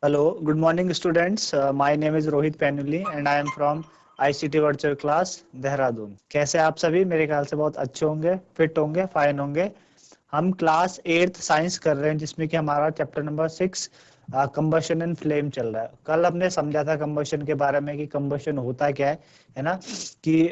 Hello, good morning students. My name is Rohit Penuli and I am from ICT Virtual Class Dehradun. कैसे आप सभी? मेरे ख्याल से बहुत अच्छे होंगे, फिट होंगे, फाइन होंगे। हम क्लास 8th साइंस कर रहे हैं जिसमें कि हमारा chapter number 6 combustion and flame चल रहा है। कल हमने समझा था कंबशन के बारे में कि कंबशन होता क्या है ना, कि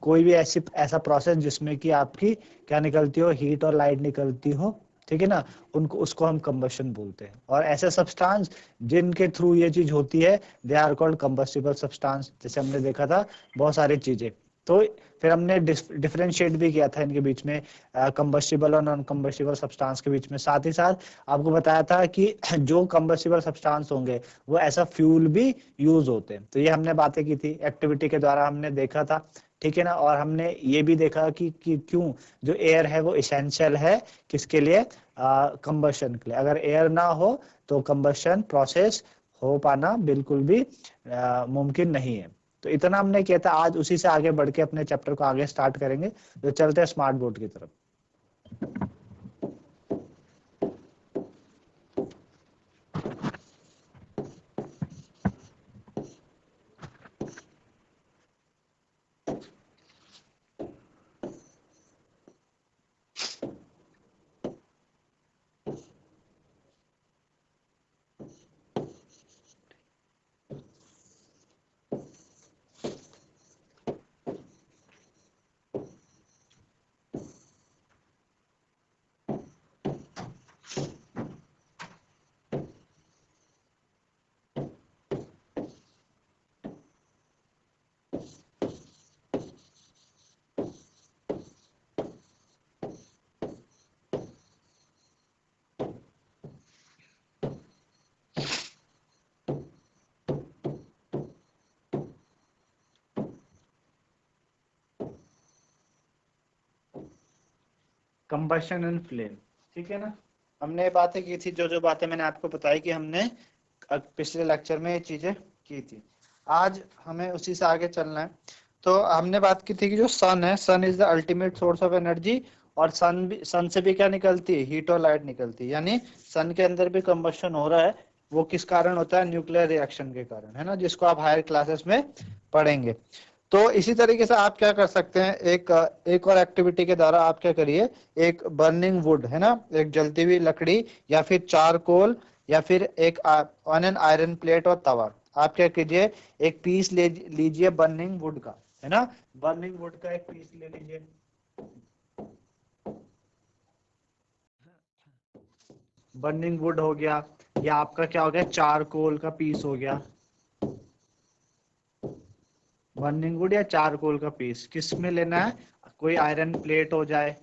कोई भी ऐसा प्रोसेस जिसमें कि आपकी क्या निकलती हो, हीट और लाइट निकलती हो, ठीक है ना, उनको उसको हम कंबशन बोलते हैं। और ऐसे सब्सटेंस जिनके थ्रू ये चीज होती है they are called combustible substance. जैसे हमने देखा था बहुत सारी चीजें। तो फिर हमने डिफरेंशिएट भी किया था इनके बीच में, कंबस्टिबल और नॉन कंबस्टिबल सब्सटेंस के बीच में। साथ ही साथ आपको बताया था कि जो कंबस्टिबल सब्सटेंस होंगे वो ऐसा फ्यूल भी यूज होते हैं। तो ये हमने बातें की थी, एक्टिविटी के द्वारा हमने देखा था, ठीक है ना। और हमने ये भी देखा कि क्यों जो एयर है वो इसेंशियल है किसके लिए, कंबशन के लिए। अगर एयर ना हो तो कंबशन प्रोसेस हो पाना बिल्कुल भी मुमकिन नहीं है। तो इतना हमने किया था। आज उसी से आगे बढ़ के अपने चैप्टर को आगे स्टार्ट करेंगे। तो चलते हैं स्मार्ट बोर्ड की तरफ। कंबशन एंड फ्लेम, ठीक है ना। हमने बातें की थी, जो बातें मैंने आपको बताई कि हमने पिछले लेक्चर में ये चीजें की थी। आज हमें उसी से आगे चलना है। तो हमने बात की थी कि जो सन है, sun is the ultimate source of energy. और सन से भी क्या निकलती है, हीट और लाइट निकलती है। यानी सन के अंदर भी कंबशन हो रहा है। वो किस कारण होता है? न्यूक्लियर रिएक्शन के कारण, है ना, जिसको आप हायर क्लासेस में पढ़ेंगे। तो इसी तरीके से आप क्या कर सकते हैं, एक और एक्टिविटी के द्वारा आप क्या करिए, एक बर्निंग वुड, है ना, एक जलती हुई लकड़ी या फिर चारकोल या फिर एक ऑन एन आयरन प्लेट और तवा, आप क्या कीजिए, एक पीस ले लीजिए बर्निंग वुड का, है ना। बर्निंग वुड का एक पीस ले लीजिए। बर्निंग वुड हो गया, या आपका क्या हो गया, चारकोल का पीस हो गया। बर्निंग वुड या चारकोल का पीस किस में लेना है? कोई आयरन प्लेट हो जाए,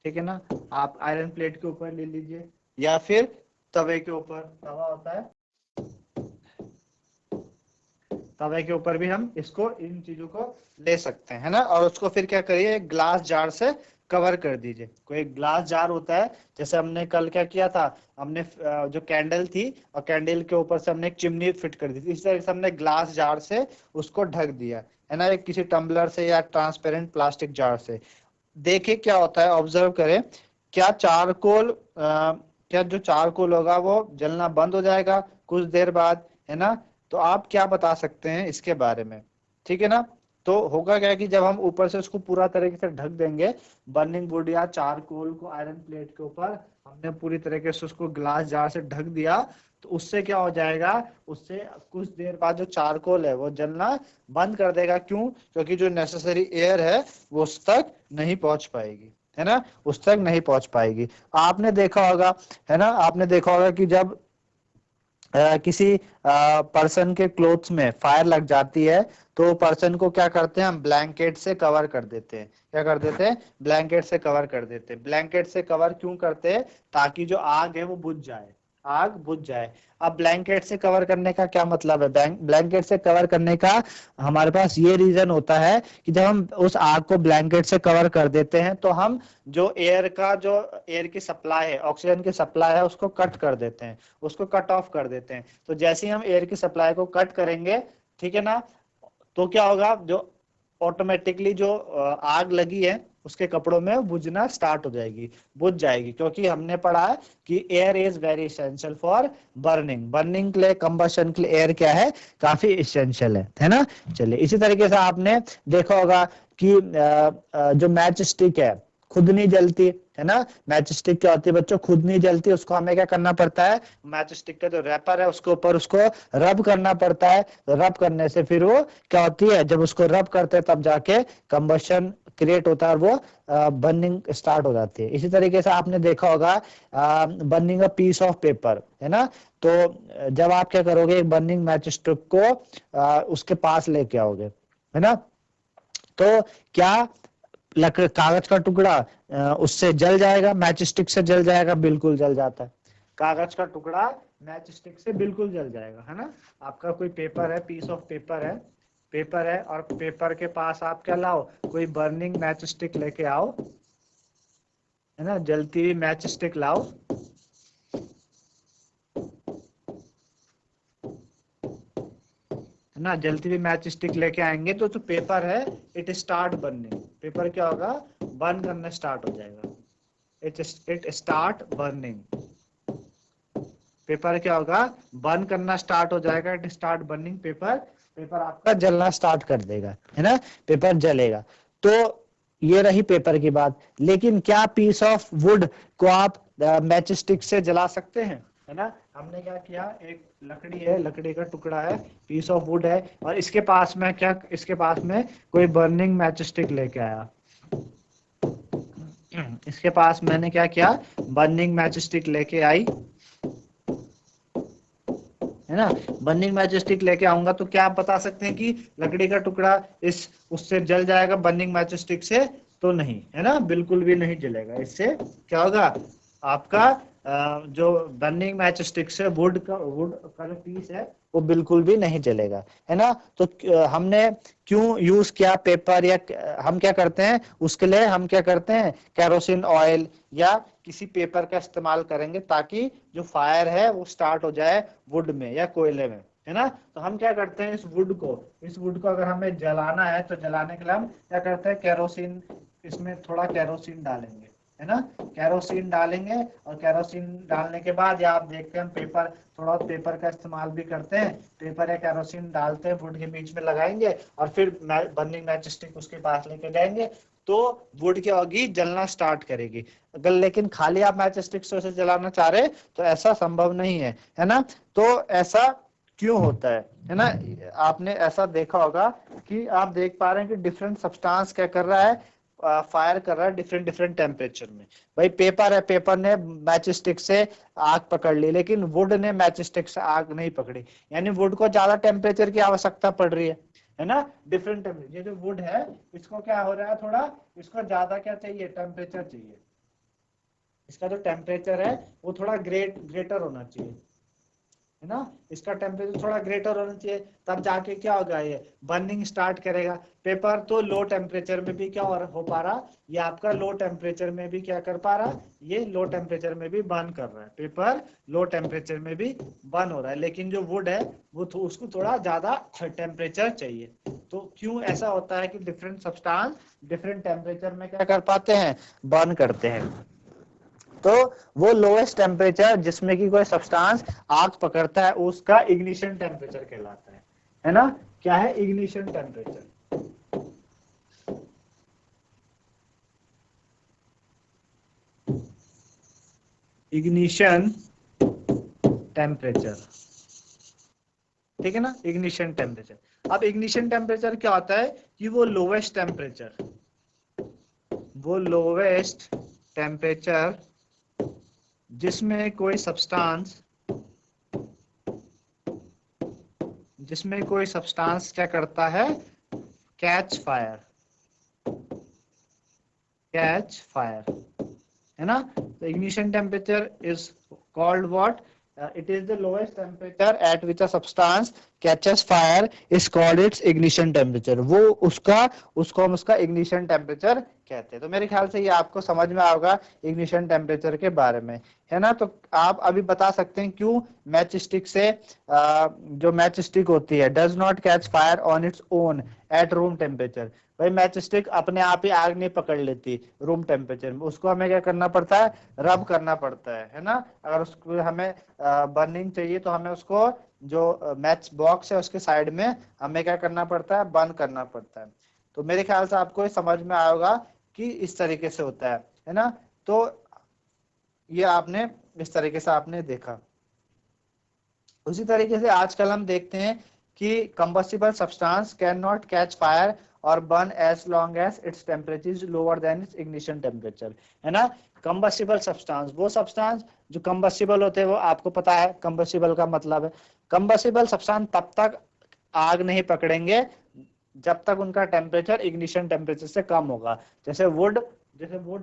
ठीक है ना, आप आयरन प्लेट के ऊपर ले लीजिए, या फिर तवे के ऊपर, तवा होता है, तवे के ऊपर भी हम इसको, इन चीजों को ले सकते हैं, है ना। और उसको फिर क्या करिए, एक ग्लास जार से कवर कर दीजिए। कोई एक ग्लास जार होता है, जैसे हमने कल क्या किया था, हमने जो कैंडल थी और कैंडल के ऊपर से हमने एक चिमनी फिट कर दी थी, इस तरह से हमने ग्लास जार से उसको ढक दिया, है ना, एक किसी टम्बलर से या ट्रांसपेरेंट प्लास्टिक जार से। देखिए क्या होता है, ऑब्जर्व करें, क्या चारकोल क्या जो चारकोल होगा वो जलना बंद हो जाएगा कुछ देर बाद, है ना। तो आप क्या बता सकते हैं इसके बारे में, ठीक है ना। तो होगा क्या कि जब हम ऊपर से उसको पूरा तरीके से ढक देंगे, बर्निंग वुड या चारकोल को आयरन प्लेट के ऊपर हमने पूरी तरीके से उसको ग्लास जार से ढक दिया, तो उससे क्या हो जाएगा, उससे कुछ देर बाद जो चारकोल है वो जलना बंद कर देगा। क्यों? क्योंकि जो नेसेसरी एयर है वो उस तक नहीं पहुंच पाएगी, है ना, उस तक नहीं पहुंच पाएगी। आपने देखा होगा, है ना, आपने देखा होगा कि जब किसी पर्सन के क्लोथ्स में फायर लग जाती है तो पर्सन को क्या करते हैं, हम ब्लैंकेट से कवर कर देते हैं। क्या कर देते हैं? ब्लैंकेट से कवर कर देते हैं। ब्लैंकेट से कवर क्यों करते हैं? ताकि जो आग है वो बुझ जाए, आग बुझ जाए। अब ब्लैंकेट से कवर करने का क्या मतलब है? ब्लैंकेट से कवर करने का हमारे पास ये रीजन होता है कि जब हम उस आग को ब्लैंकेट से कवर कर देते हैं तो हम जो एयर की सप्लाई है, ऑक्सीजन की सप्लाई है, उसको कट कर देते हैं, उसको कट ऑफ कर देते हैं। तो जैसे ही हम एयर की सप्लाई को कट करेंगे, ठीक है ना, तो क्या होगा, जो ऑटोमेटिकली जो आग लगी है उसके कपड़ों में बुझना स्टार्ट हो जाएगी, बुझ जाएगी, क्योंकि हमने पढ़ा है कि air is very essential for burning. Burning के लिए, कंबशन के लिए एयर क्या है, काफी इसेंशियल है ना। चलिए, इसी तरीके से आपने देखा होगा कि जो मैच स्टिक है खुद नहीं जलती, है ना। मैच स्टिक क्या होती है बच्चों, खुद नहीं जलती, उसको हमें क्या करना पड़ता है, मैच स्टिक का जो रैपर है उसके ऊपर उसको रब करना पड़ता है। तो रब करने से फिर वो क्या होती है, जब उसको रब करते हैं तब जाके कंबशन क्रिएट होता है और वो बर्निंग स्टार्ट हो जाती है। इसी तरीके से आपने देखा होगा burning a piece of paper, है ना। तो जब आप क्या करोगे, एक बर्निंग मैच स्टिक को उसके पास लेके आओगे, है ना, तो क्या लकड़ी, कागज का टुकड़ा उससे जल जाएगा, मैच स्टिक से जल जाएगा, बिल्कुल जल जाता है। कागज का टुकड़ा मैच स्टिक से बिल्कुल जल जाएगा, है ना। आपका कोई पेपर है, पीस ऑफ पेपर है और पेपर के पास आप क्या लाओ, कोई बर्निंग मैच स्टिक लेके आओ, है ना, जलती हुई मैच स्टिक लाओ, है ना, जलती हुई मैच स्टिक लेके आएंगे तो जो पेपर है इट स्टार्ट बर्निंग, पेपर क्या होगा, बर्न करना स्टार्ट हो जाएगा, इट स्टार्ट बर्निंग, पेपर क्या होगा, बर्न करना स्टार्ट हो जाएगा, it start burning paper, paper आपका जलना स्टार्ट कर देगा, है ना, पेपर जलेगा। तो ये रही पेपर की बात। लेकिन क्या पीस ऑफ वुड को आप मैच स्टिक से जला सकते हैं, है ना। हमने क्या किया, एक लकड़ी है, लकड़ी का टुकड़ा है, पीस ऑफ वुड है, और इसके पास में क्या, इसके पास में कोई बर्निंग मैच स्टिक लेके आया, इसके पास मैंने क्या किया, बर्निंग मैच स्टिक लेके आई, है ना। बर्निंग मैच स्टिक लेके आऊंगा तो क्या आप बता सकते हैं कि लकड़ी का टुकड़ा इस उससे जल जाएगा बर्निंग मैच स्टिक से, तो नहीं, है ना, बिल्कुल भी नहीं जलेगा। इससे क्या होगा, आपका जो बर्निंग मैच स्टिक से वुड का जो पीस है वो बिल्कुल भी नहीं जलेगा, है ना। तो हमने क्यों यूज किया पेपर, या हम क्या करते हैं उसके लिए, हम क्या करते हैं केरोसिन ऑयल या किसी पेपर का इस्तेमाल करेंगे ताकि जो फायर है वो स्टार्ट हो जाए वुड में या कोयले में, है ना। तो हम क्या करते हैं, इस वुड को अगर हमें जलाना है तो जलाने के लिए हम क्या करते हैं, केरोसिन, इसमें थोड़ा केरोसिन डालेंगे, है ना, केरोसिन डालेंगे, और केरोसिन डालने के बाद या आप देखते हैं हम थोड़ा पेपर का इस्तेमाल भी करते हैं, पेपर या केरोसिन डालते हैं, वुड के बीच में लगाएंगे और फिर बर्निंग मैच स्टिक उसके पास लेके जाएंगे, तो वुड क्या होगी, जलना स्टार्ट करेगी। अगर लेकिन खाली आप मैच स्टिक से उसे जलाना चाह रहे तो ऐसा संभव नहीं है ना। तो ऐसा क्यों होता है ना। आपने ऐसा देखा होगा कि आप देख पा रहे हैं कि डिफरेंट सब्सटेंस क्या कर रहा है, फायर कर रहा है डिफरेंट डिफरेंट टेम्परेचर में। भाई पेपर है, पेपर ने मैच स्टिक से आग पकड़ ली, लेकिन वुड ने मैच स्टिक से आग नहीं पकड़ी, यानी वुड को ज्यादा टेम्परेचर की आवश्यकता पड़ रही है ना। डिफरेंट टेम्परेचर, ये जो वुड है इसको क्या हो रहा है, थोड़ा इसको ज्यादा क्या चाहिए, टेम्परेचर चाहिए, इसका जो टेम्परेचर है वो थोड़ा ग्रेटर होना चाहिए, है ना, इसका टेम्परेचर थोड़ा ग्रेटर होना चाहिए, तब जाके क्या होगा, ये बर्निंग स्टार्ट करेगा। पेपर तो लो टेम्परेचर में भी क्या हो पा रहा, ये आपका लो टेम्परेचर में भी क्या कर पा रहा, ये लो टेम्परेचर में भी बर्न कर रहा है, पेपर लो टेम्परेचर में भी बर्न हो रहा है। लेकिन जो वुड है वो उसको थोड़ा ज्यादा टेम्परेचर चाहिए। तो क्यों ऐसा होता है कि डिफरेंट सब्सटेंस डिफरेंट टेम्परेचर में क्या कर पाते हैं, बर्न करते हैं। तो वो लोएस्ट टेम्परेचर जिसमें कि कोई सब्सटेंस आग पकड़ता है उसका इग्निशन टेम्परेचर कहलाता है ना। क्या है, इग्निशन टेम्परेचर, इग्निशन टेम्परेचर, ठीक है ना, इग्निशन टेम्परेचर। अब इग्निशन टेम्परेचर क्या होता है कि वो लोवेस्ट टेम्परेचर जिसमें कोई सब्सटेंस क्या करता है, कैच फायर, है ना। तो ignition temperature is called what, it is the lowest temperature at which a substance catches fire is called its ignition temperature. वो उसको हम उसका इग्निशन टेम्परेचर कहते हैं। तो मेरे ख्याल से ये आपको समझ में आएगा इग्निशन टेम्परेचर के बारे में, है ना। तो आप अभी बता सकते हैं क्यों मैच स्टिक से जो मैच स्टिक होती है does not catch fire on its own at room temperature. भाई मैच स्टिक अपने आप ही आग नहीं पकड़ लेती रूम टेम्परेचर में, उसको हमें क्या करना पड़ता है, रब करना पड़ता है ना। अगर उसको हमें बर्निंग चाहिए तो हमें उसको जो मैच बॉक्स है उसके साइड में हमें क्या करना पड़ता है, बंद करना पड़ता है। तो मेरे ख्याल से आपको समझ में आएगा कि इस तरीके से होता है ना। तो ये आपने इस तरीके से आपने देखा। उसी तरीके से आजकल हम देखते हैं कि combustible substance can not catch fire और burn as long as its temperature is lower than its ignition temperature, है ना। कंबस्टिबल सब्सटेंस, वो सब्सटेंस जो कंबस्टिबल होते हैं, वो आपको पता है कंबस्टिबल का मतलब है। कंबस्टिबल सब्सटेंस तब तक आग नहीं पकड़ेंगे जब तक उनका टेम्परेचर इग्निशन टेम्परेचर से कम होगा। जैसे वुड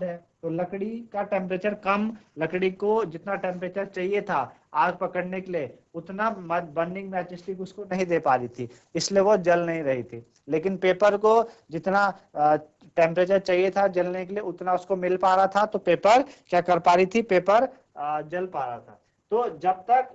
है तो लकड़ी का टेम्परेचर कम, लकड़ी को जितना टेम्परेचर चाहिए था आग पकड़ने के लिए उतना बर्निंग मैच स्टिक उसको नहीं दे पा रही थी, इसलिए वो जल नहीं रही थी। लेकिन पेपर को जितना टेम्परेचर चाहिए था जलने के लिए उतना उसको मिल पा रहा था, तो पेपर क्या कर पा रही थी, पेपर जल पा रहा था। तो जब तक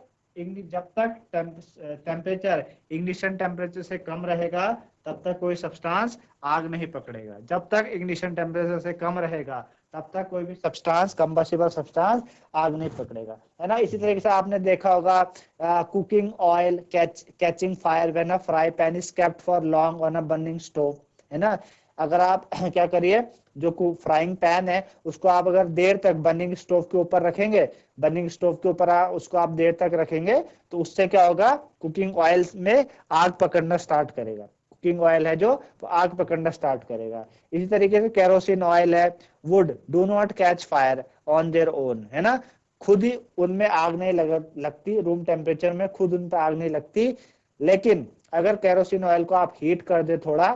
टेम्परेचर इग्निशन टेम्परेचर से कम रहेगा तब तक कोई सब्सटेंस आग नहीं पकड़ेगा। जब तक इग्निशन टेम्परेचर से कम रहेगा तब तक कोई भी सब्सटेंस, कंबस्टिबल सब्सटेंस आग नहीं पकड़ेगा, है ना। इसी तरीके से आपने देखा होगा cooking oil catching fire when a fry pan is kept for long on a burning stove, है ना। अगर आप क्या करिए, जो फ्राइंग पैन है उसको आप अगर देर तक बर्निंग स्टोव के ऊपर रखेंगे, बर्निंग स्टोव के ऊपर उसको आप देर तक रखेंगे तो उससे क्या होगा, कुकिंग ऑयल में आग पकड़ना स्टार्ट करेगा। कुकिंग ऑयल है जो तो आग पकड़ना स्टार्ट करेगा। इसी तरीके से केरोसिन ऑयल है, would do not catch fire on their own, है ना। खुद ही उनमें आग नहीं लगती, रूम टेम्परेचर में खुद उन पर आग नहीं लगती। लेकिन अगर केरोसिन ऑयल को आप हीट कर दे थोड़ा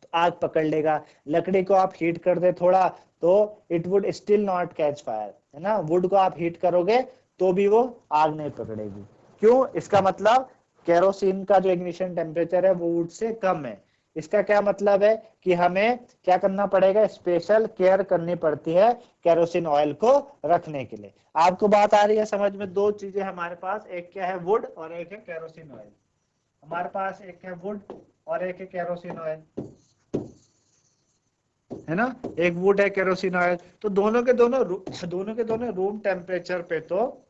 तो आग पकड़ लेगा। लकड़ी को आप हीट कर दे थोड़ा तो it would still not catch fire, है ना। वुड को आप हीट करोगे तो भी वो आग नहीं पकड़ेगी। क्यों? इसका मतलब केरोसिन का जो इग्निशन टेम्परेचर है वो वुड से कम है। इसका क्या मतलब है कि हमें क्या करना पड़ेगा, स्पेशल केयर करनी पड़ती है केरोसिन ऑयल को रखने के लिए। आपको बात आ रही है समझ में? दो चीजें हमारे पास, एक क्या है वुड और एक है केरोसिन ऑयल। हमारे पास एक है वुड और एक है केरोसिन ऑयल, है ना। एक वुड है केरोसिन ऑयल, तो दोनों के दोनों रूम टेम्परेचर पे, तो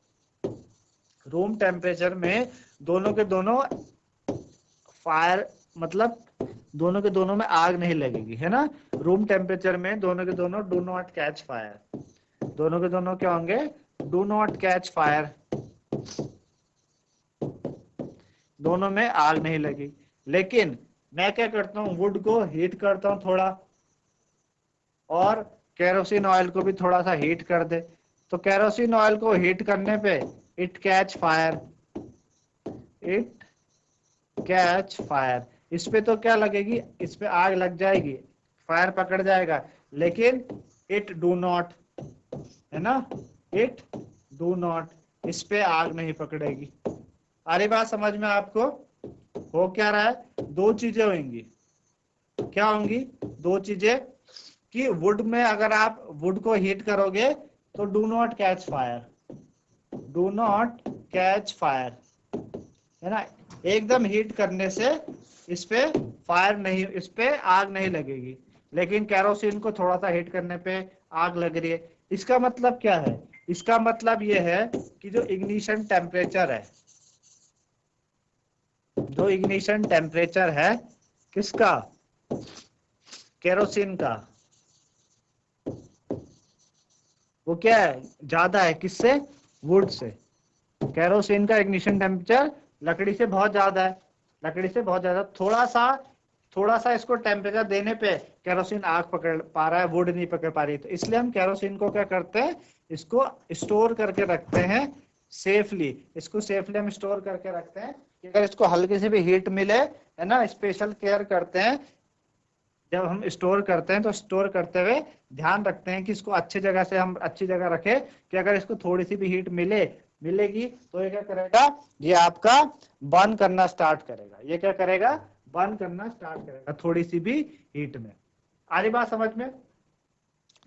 रूम टेम्परेचर में दोनों के दोनों फायर, मतलब दोनों के दोनों में आग नहीं लगेगी, है ना। रूम टेम्परेचर में दोनों के दोनों डू नॉट कैच फायर, दोनों के दोनों क्या होंगे, डू नॉट कैच फायर, दोनों में आग नहीं लगी। लेकिन मैं क्या करता हूँ, वुड को हीट करता हूँ थोड़ा और केरोसिन ऑयल को भी थोड़ा सा हीट कर दे, तो केरोसिन ऑयल को हीट करने पे it catch fire, it catch fire. इस पे तो क्या लगेगी, इस पे आग लग जाएगी, फायर पकड़ जाएगा। लेकिन इट डू नॉट, है ना, इट डू नॉट, इस पे आग नहीं पकड़ेगी। आ रही बात समझ में आपको? हो क्या रहा है, दो चीजें होंगी। क्या होंगी? दो चीजें कि वुड में अगर आप वुड को हीट करोगे तो do not catch fire, do not catch fire, है ना। एकदम हीट करने से इस पे फायर नहीं, इस पे आग नहीं लगेगी। लेकिन केरोसिन को थोड़ा सा हीट करने पे आग लग रही है। इसका मतलब क्या है? इसका मतलब यह है कि जो इग्निशन टेम्परेचर है, जो इग्निशन टेम्परेचर है किसका, केरोसिन का, वो क्या है, ज्यादा है किससे, वुड से। केरोसिन का इग्निशन टेम्परेचर लकड़ी से बहुत ज्यादा है, लकड़ी से बहुत ज्यादा। थोड़ा सा इसको टेम्परेचर देने पे केरोसिन आग पकड़ पा रहा है, वुड नहीं पकड़ पा रही। तो इसलिए हम केरोसिन को क्या करते हैं, इसको स्टोर करके रखते हैं सेफली। इसको सेफली हम स्टोर करके रखते हैं कि अगर इसको हल्की सी भी हीट मिले, है ना, स्पेशल केयर करते हैं जब हम स्टोर करते हैं। तो स्टोर करते हुए ध्यान रखते हैं कि इसको अच्छी जगह से हम अच्छी जगह रखें कि अगर इसको थोड़ी सी भी हीट मिले मिलेगी तो ये क्या करेगा, ये आपका बर्न करना स्टार्ट करेगा। ये क्या करेगा, बर्न करना स्टार्ट करेगा थोड़ी सी भी हीट में। आ रही बात समझ में,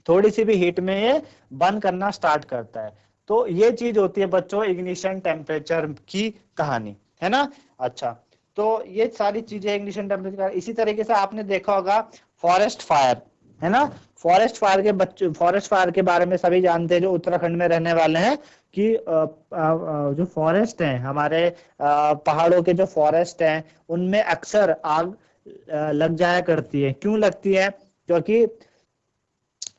थोड़ी सी भी हीट में ये बर्न करना स्टार्ट करता है। तो ये चीज होती है बच्चों इग्निशन टेम्परेचर की कहानी, है ना। अच्छा, तो ये सारी चीजें इग्निशन टेम्परेचर। इसी तरीके से आपने देखा होगा फॉरेस्ट फायर, है ना। फॉरेस्ट फायर के बच्चों, फॉरेस्ट फायर के बारे में सभी जानते हैं जो उत्तराखंड में रहने वाले हैं कि जो फॉरेस्ट हैं हमारे, पहाड़ों के जो फॉरेस्ट हैं उनमें अक्सर आग लग जाया करती है। क्यों लगती है, क्योंकि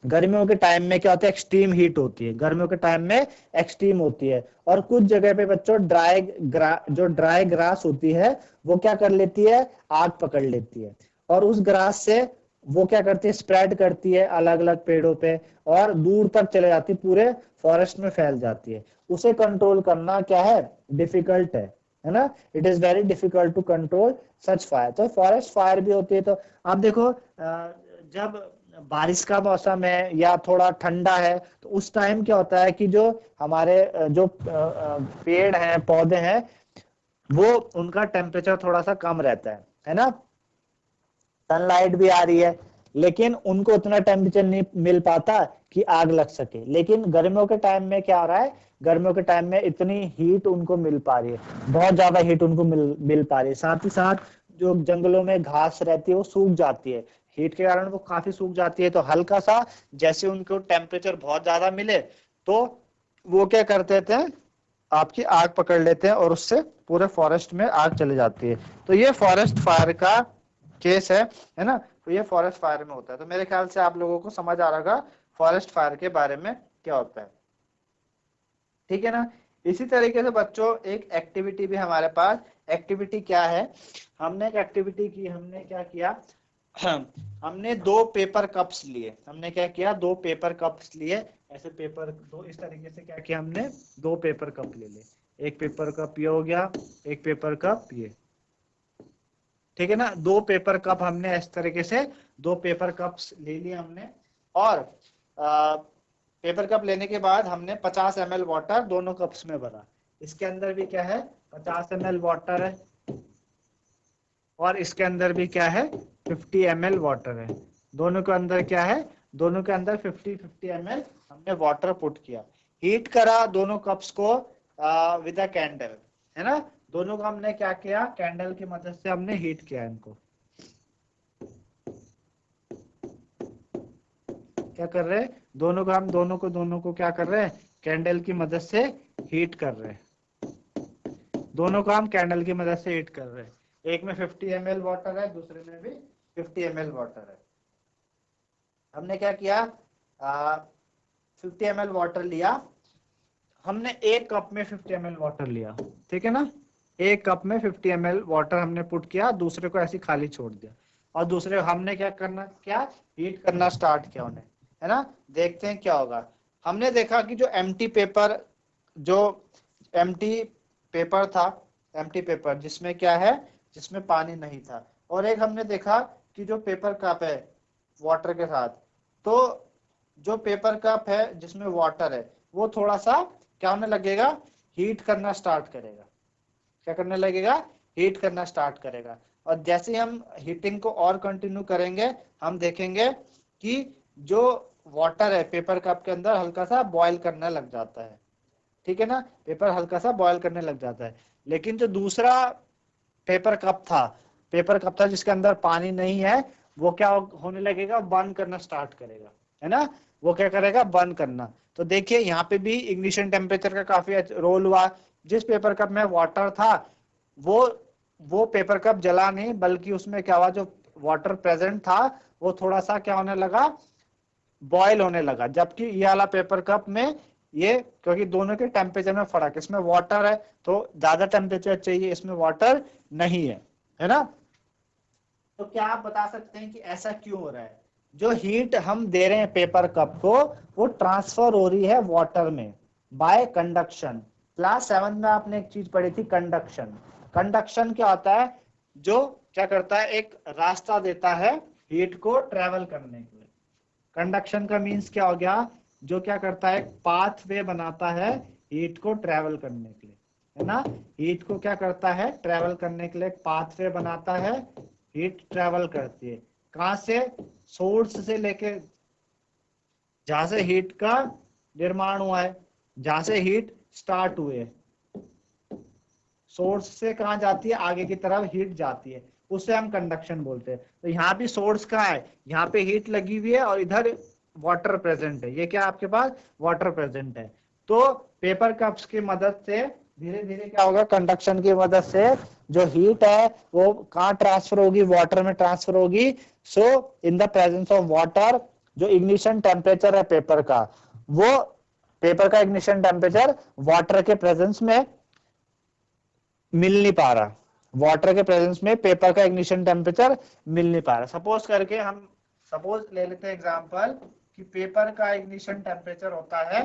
गर्मियों के टाइम में क्या होता है, एक्सट्रीम हीट होती है, गर्मियों के टाइम में एक्सट्रीम होती है। और कुछ जगह पे बच्चों जो ड्राई ग्रास होती है वो क्या कर लेती है, आग पकड़ लेती है। और उस ग्रास से वो क्या करती है, स्प्रेड करती है अलग अलग पेड़ों पे और दूर तक चले जाती है, पूरे फॉरेस्ट में फैल जाती है। उसे कंट्रोल करना क्या है, डिफिकल्ट है ना। It is very difficult to control such fire. तो फॉरेस्ट फायर भी होती है। तो आप देखो जब बारिश का मौसम है या थोड़ा ठंडा है तो उस टाइम क्या होता है कि जो हमारे जो पेड़ हैं पौधे हैं वो उनका टेम्परेचर थोड़ा सा कम रहता है ना। सनलाइट भी आ रही है लेकिन उनको उतना टेम्परेचर नहीं मिल पाता कि आग लग सके। लेकिन गर्मियों के टाइम में क्या हो रहा है, गर्मियों के टाइम में इतनी हीट उनको मिल पा रही है, बहुत ज्यादा हीट उनको मिल पा रही है। साथ ही साथ जो जंगलों में घास रहती है वो सूख जाती है, हीट के कारण वो काफी सूख जाती है। तो हल्का सा जैसे उनको टेम्परेचर बहुत ज्यादा मिले तो वो क्या करते थे, आपकी आग पकड़ लेते हैं और उससे पूरे फॉरेस्ट में आग चली जाती है। तो ये फॉरेस्ट फायर का केस है ना। तो ये फॉरेस्ट फायर में होता है। तो मेरे ख्याल से आप लोगों को समझ आ रहा होगा फॉरेस्ट फायर के बारे में क्या होता है, ठीक है ना। इसी तरीके से बच्चों एक एक्टिविटी भी हमारे पास, एक्टिविटी क्या है, हमने एक एक्टिविटी की, हमने क्या किया, हमने दो पेपर कप्स लिए। हमने क्या किया, दो पेपर कप्स लिए, ऐसे पेपर दो इस तरीके से क्या किया हमने, दो पेपर कप ले लिए। एक पेपर कप ये हो गया, एक पेपर कप ये, ठीक है ना। दो पेपर कप हमने इस तरीके से दो पेपर कप्स ले लिए हमने। और पेपर कप लेने के बाद हमने 50 ml वाटर दोनों कप्स में भरा। इसके अंदर भी क्या है, 50 ml वाटर है और इसके अंदर भी क्या है, 50 ml वाटर है। दोनों के अंदर क्या है, दोनों के अंदर 50 ml हमने वाटर पुट किया। हीट करा दोनों कप्स को विद अ कैंडल, है ना। दोनों को हमने क्या किया, कैंडल की मदद से हमने हीट किया इनको। क्या कर रहे हैं, दोनों को क्या कर रहे हैं, कैंडल की मदद से हीट कर रहे हैं। दोनों को हम कैंडल की मदद से हीट कर रहे हैं। एक में 50 ml वाटर है, दूसरे में भी 50 ml वाटर है। हमने क्या किया, 50 ml वाटर लिया, हमने एक कप में 50 ml वाटर लिया, ठीक है ना। एक कप में 50 ml वाटर हमने पुट किया, दूसरे को ऐसे खाली छोड़ दिया और दूसरे हमने क्या करना, क्या हीट करना स्टार्ट किया उन्हें, है ना। देखते हैं क्या होगा। हमने देखा कि जो एम्प्टी पेपर, जो एम्प्टी पेपर था, एम्प्टी पेपर जिसमें क्या है, जिसमें पानी नहीं था, और एक हमने देखा कि जो पेपर कप है वाटर के साथ, तो जो पेपर कप है जिसमें वाटर है वो थोड़ा सा क्या होने लगेगा, हीट करना स्टार्ट करेगा। क्या करने लगेगा, हीट करना स्टार्ट करेगा। और जैसे हम हीटिंग को और कंटिन्यू करेंगे हम देखेंगे कि जो वाटर है पेपर कप के अंदर हल्का सा बॉयल करने लग जाता है, ठीक है ना। पेपर हल्का सा बॉयल करने लग जाता है। लेकिन जो दूसरा पेपर कप था, पेपर कप था जिसके अंदर पानी नहीं है, वो क्या होने लगेगा, बर्न करना स्टार्ट करेगा, है ना। वो क्या करेगा, बर्न करना। तो देखिए यहाँ पे भी इग्निशन टेम्परेचर का काफी रोल हुआ। जिस पेपर कप में वाटर था वो वो पेपर कप जला नहीं, बल्कि उसमें क्या हुआ, जो वाटर प्रेजेंट था वो थोड़ा सा क्या होने लगा, बॉयल होने लगा। जबकि ये वाला पेपर कप में ये, क्योंकि दोनों के टेम्परेचर में फर्क, इसमें वाटर है तो ज्यादा टेम्परेचर चाहिए, इसमें वाटर नहीं है ना। तो क्या आप बता सकते हैं कि ऐसा क्यों हो रहा है, जो हीट हम दे रहे हैं पेपर कप को वो ट्रांसफर हो रही है वाटर में बाय कंडक्शन। क्लास 7 में आपने एक चीज पढ़ी थी, कंडक्शन। कंडक्शन क्या होता है, जो क्या करता है, एक रास्ता देता है हीट को ट्रेवल करने के लिए। कंडक्शन का मीन्स क्या हो गया, जो क्या करता है, पाथ वे बनाता है हीट को ट्रेवल करने के लिए, है ना। हीट को क्या करता है, ट्रेवल करने के लिए एक पाथवे बनाता है, हीट ट्रेवल करती है कहां से, सोर्स से लेके, जहां से हीट का निर्माण हुआ है, जहां से हीट स्टार्ट हुए, सोर्स से कहां जाती है, आगे की तरफ हीट जाती है, उसे हम कंडक्शन बोलते हैं। तो यहाँ भी सोर्स कहाँ है, यहाँ पे हीट लगी हुई है और इधर वाटर प्रेजेंट है, ये क्या आपके पास वाटर प्रेजेंट है। तो पेपर कप्स की मदद से धीरे धीरे क्या होगा, कंडक्शन की मदद से जो हीट है वो कहाँ ट्रांसफर होगी, वाटर में ट्रांसफर होगी। So in the presence of water, जो इग्निशन टेम्परेचर है पेपर का, वो पेपर का इग्निशन टेम्परेचर वाटर के प्रेजेंस में मिल नहीं पा रहा, वाटर के प्रेजेंस में पेपर का इग्निशन टेम्परेचर मिल नहीं पा रहा। सपोज करके हम सपोज ले लेते हैं एग्जांपल कि पेपर का इग्निशन टेम्परेचर होता है,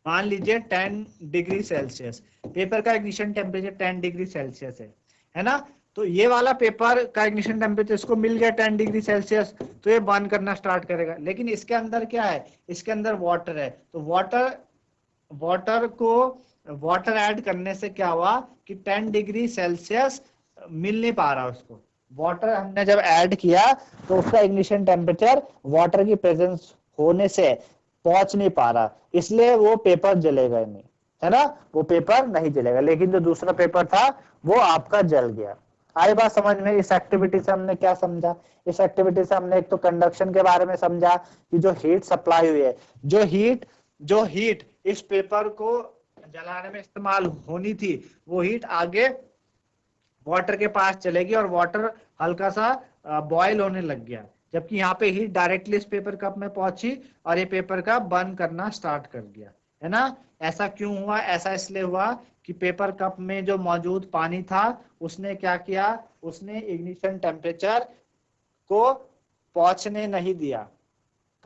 मान लीजिए 10 डिग्री सेल्सियस, पेपर का इग्निशन टेम्परेचर 10 डिग्री सेल्सियस है ना। तो ये वाला पेपर का इग्निशन टेम्परेचर इसको मिल गया 10 डिग्री सेल्सियस, तो ये बर्न करना स्टार्ट करेगा। लेकिन इसके अंदर क्या है, इसके अंदर वाटर है, तो वाटर ऐड करने से क्या हुआ कि 10 डिग्री सेल्सियस मिल नहीं पा रहा उसको। वाटर हमने जब ऐड किया तो उसका इग्निशन टेम्परेचर वाटर की प्रेजेंस होने से पहुंच नहीं पा रहा, इसलिए वो पेपर जलेगा नहीं, है ना, वो पेपर नहीं जलेगा। लेकिन जो दूसरा पेपर था वो आपका जल गया। आई बात समझ में। इस एक्टिविटी से हमने क्या समझा, इस एक्टिविटी से हमने एक तो कंडक्शन के बारे में समझा कि जो हीट सप्लाई हुई है, जो हीट इस पेपर को जलाने में इस्तेमाल होनी थी, वो हीट आगे वाटर के पास चलेगी और वाटर हल्का सा बॉयल होने लग गया, जबकि यहाँ पे हीट डायरेक्टली इस पेपर कप में पहुंची और ये पेपर कप बर्न करना स्टार्ट कर दिया, है ना। ऐसा क्यों हुआ, ऐसा इसलिए हुआ कि पेपर कप में जो मौजूद पानी था उसने क्या किया, उसने इग्निशन टेम्परेचर को पहुंचने नहीं दिया।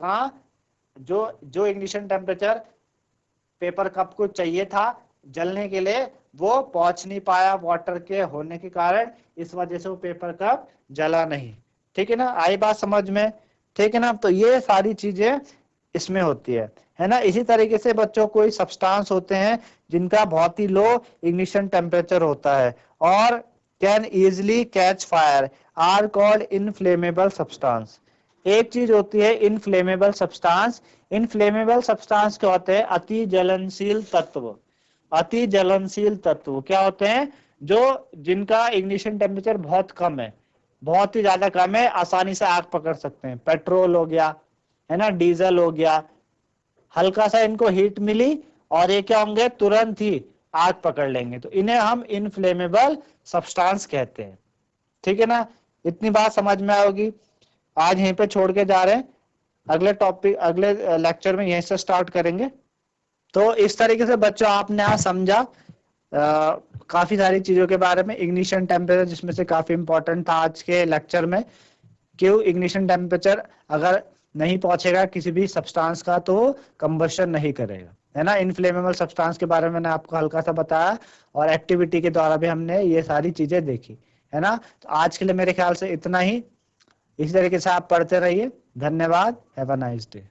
कहाँ, जो इग्निशन टेम्परेचर पेपर कप को चाहिए था जलने के लिए, वो पहुंच नहीं पाया वाटर के होने के कारण, इस वजह से वो पेपर कप जला नहीं। ठीक है ना, आई बात समझ में। ठीक है ना, तो ये सारी चीजें इसमें होती है ना। इसी तरीके से बच्चों कोई सब्सटेंस होते हैं जिनका बहुत ही लो इग्निशन टेम्परेचर होता है और can easily catch fire, are called inflammable substance. एक चीज होती है इनफ्लेमेबल सब्सटेंस। इनफ्लेमेबल सब्सटेंस क्या होते हैं, अति ज्वलनशील तत्व। अति ज्वलनशील तत्व क्या होते हैं, जो जिनका इग्निशन टेम्परेचर बहुत कम है, बहुत ही ज्यादा कम है, आसानी से आग पकड़ सकते हैं। पेट्रोल हो गया, है ना, डीजल हो गया, हल्का सा इनको हीट मिली और ये क्या होंगे, तुरंत ही आग पकड़ लेंगे, तो इन्हें हम इनफ्लेमेबल सब्सटेंस कहते हैं। ठीक है ना, इतनी बात समझ में आओगी। आज यहीं पे छोड़ के जा रहे हैं, अगले टॉपिक अगले लेक्चर में यहीं से स्टार्ट करेंगे। तो इस तरीके से बच्चों आपने आज समझा काफी सारी चीजों के बारे में। इग्निशन टेम्परेचर जिसमें से काफी इंपॉर्टेंट था आज के लेक्चर में, क्यों इग्निशन टेम्परेचर अगर नहीं पहुंचेगा किसी भी सब्सटेंस का तो कंबशन नहीं करेगा, है ना। इनफ्लेमेबल सब्सटेंस के बारे में मैंने आपको हल्का सा बताया और एक्टिविटी के द्वारा भी हमने ये सारी चीजें देखी, है ना। तो आज के लिए मेरे ख्याल से इतना ही। इसी तरीके से आप पढ़ते रहिए। धन्यवाद। Have a nice day.